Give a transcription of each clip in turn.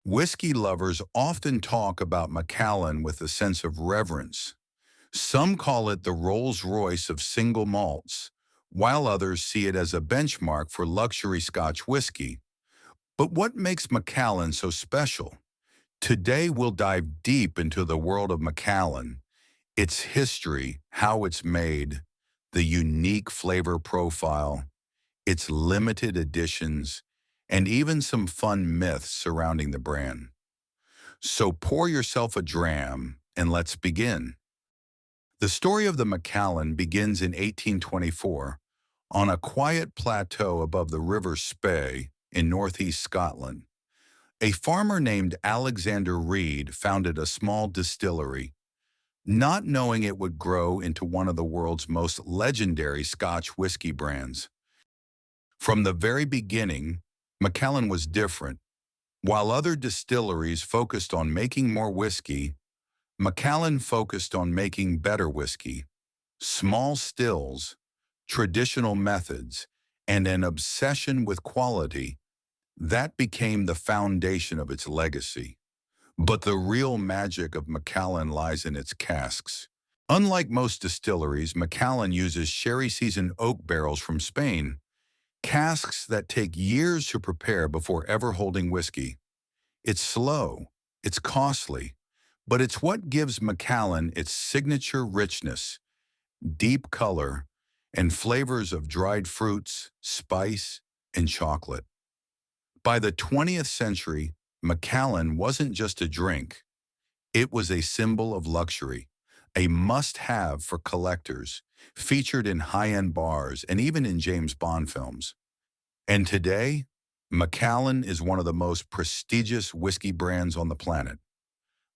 Whiskey lovers often talk about Macallan with a sense of reverence. Some call it the Rolls-Royce of single malts, while others see it as a benchmark for luxury Scotch whiskey. But what makes Macallan so special? Today we'll dive deep into the world of Macallan, its history, how it's made, the unique flavor profile, its limited editions, and even some fun myths surrounding the brand. So pour yourself a dram and let's begin. The story of the Macallan begins in 1824 on a quiet plateau above the River Spey in northeast Scotland. A farmer named Alexander Reed founded a small distillery, not knowing it would grow into one of the world's most legendary Scotch whiskey brands. From the very beginning, Macallan was different. While other distilleries focused on making more whiskey, Macallan focused on making better whiskey. Small stills, traditional methods, and an obsession with quality, that became the foundation of its legacy. But the real magic of Macallan lies in its casks. Unlike most distilleries, Macallan uses sherry-seasoned oak barrels from Spain, casks that take years to prepare before ever holding whiskey. It's slow, it's costly, but it's what gives Macallan its signature richness, deep color, and flavors of dried fruits, spice, and chocolate. By the 20th century, Macallan wasn't just a drink. It was a symbol of luxury, a must-have for collectors, featured in high-end bars and even in James Bond films. And today, Macallan is one of the most prestigious whiskey brands on the planet.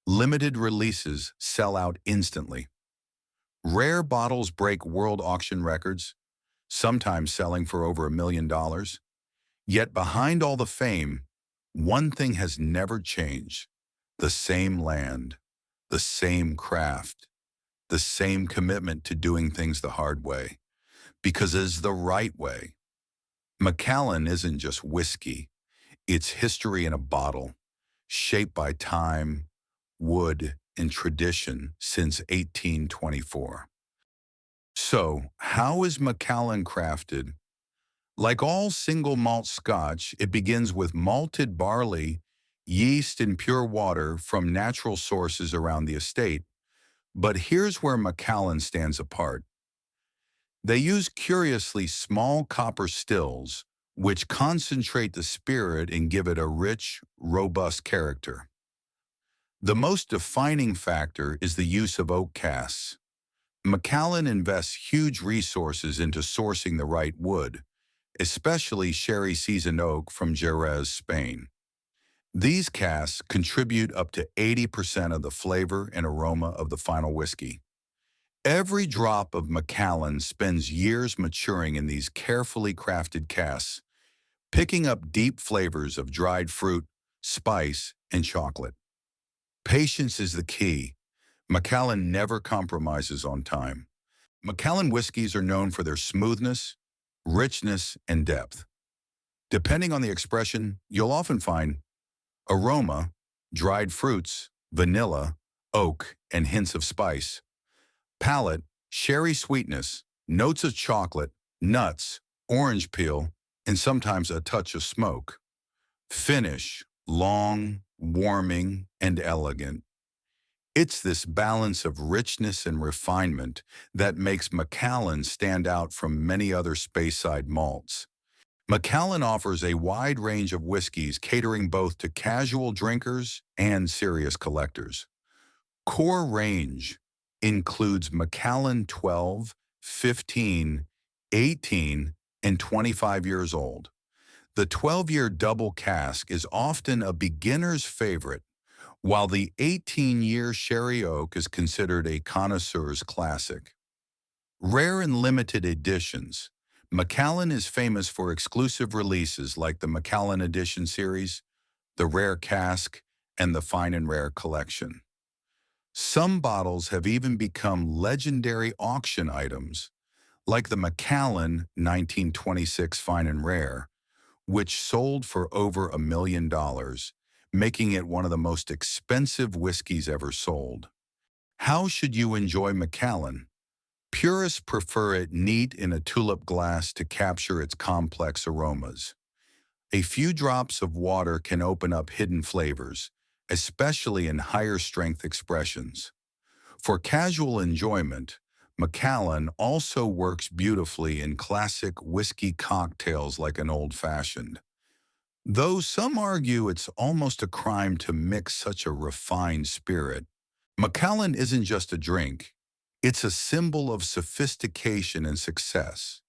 Limited releases sell out instantly. Rare bottles break world auction records, sometimes selling for over $1 million. Yet behind all the fame, one thing has never changed: the same land, the same craft, the same commitment to doing things the hard way, because it's the right way. Macallan isn't just whiskey, it's history in a bottle, shaped by time, wood, and tradition since 1824. So, how is Macallan crafted? Like all single malt Scotch, it begins with malted barley, yeast, and pure water from natural sources around the estate. But here's where Macallan stands apart. They use curiously small copper stills, which concentrate the spirit and give it a rich, robust character. The most defining factor is the use of oak casks. Macallan invests huge resources into sourcing the right wood, especially sherry-seasoned oak from Jerez, Spain. These casks contribute up to 80% of the flavor and aroma of the final whiskey. Every drop of Macallan spends years maturing in these carefully crafted casks, picking up deep flavors of dried fruit, spice, and chocolate. Patience is the key. Macallan never compromises on time. Macallan whiskeys are known for their smoothness, richness, and depth. Depending on the expression, you'll often find aroma, dried fruits, vanilla, oak, and hints of spice. Palate, sherry sweetness, notes of chocolate, nuts, orange peel, and sometimes a touch of smoke. Finish, long, warming, and elegant. It's this balance of richness and refinement that makes Macallan stand out from many other Speyside malts. Macallan offers a wide range of whiskeys catering both to casual drinkers and serious collectors. Core range includes Macallan 12, 15, 18, and 25 years old. The 12-year double cask is often a beginner's favorite, while the 18-year sherry oak is considered a connoisseur's classic. Rare and limited editions. Macallan is famous for exclusive releases like the Macallan Edition series, the Rare Cask, and the Fine and Rare collection. Some bottles have even become legendary auction items, like the Macallan 1926 Fine and Rare, which sold for over $1 million, making it one of the most expensive whiskeys ever sold. How should you enjoy Macallan? Purists prefer it neat in a tulip glass to capture its complex aromas. A few drops of water can open up hidden flavors, especially in higher strength expressions. For casual enjoyment, Macallan also works beautifully in classic whiskey cocktails like an old-fashioned. Though some argue it's almost a crime to mix such a refined spirit, Macallan isn't just a drink. It's a symbol of sophistication and success.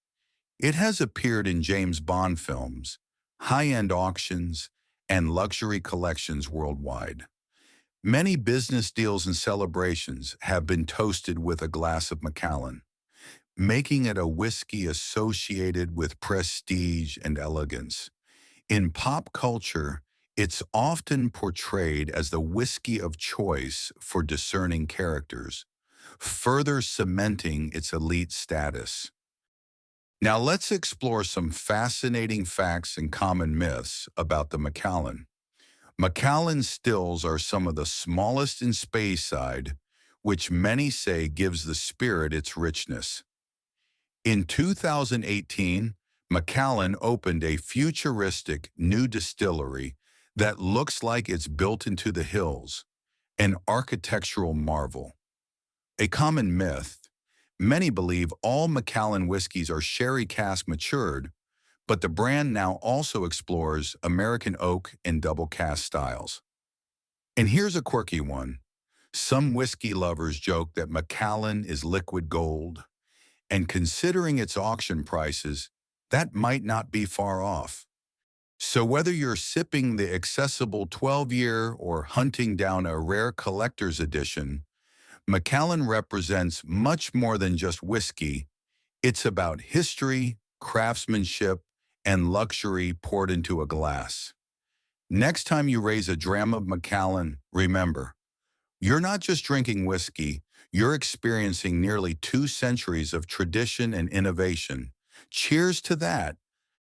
It has appeared in James Bond films, high-end auctions, and luxury collections worldwide. Many business deals and celebrations have been toasted with a glass of Macallan, making it a whiskey associated with prestige and elegance. In pop culture, it's often portrayed as the whiskey of choice for discerning characters, further cementing its elite status. Now let's explore some fascinating facts and common myths about the Macallan. Macallan stills are some of the smallest in Speyside, which many say gives the spirit its richness. In 2018, Macallan opened a futuristic new distillery that looks like it's built into the hills, an architectural marvel. A common myth: many believe all Macallan whiskeys are sherry cask matured, but the brand now also explores American oak and double cask styles. And here's a quirky one. Some whiskey lovers joke that Macallan is liquid gold, and considering its auction prices, that might not be far off. So whether you're sipping the accessible 12-year or hunting down a rare collector's edition, Macallan represents much more than just whiskey. It's about history, craftsmanship, and luxury poured into a glass. Next time you raise a dram of Macallan, remember, you're not just drinking whiskey, you're experiencing nearly 2 centuries of tradition and innovation. Cheers to that.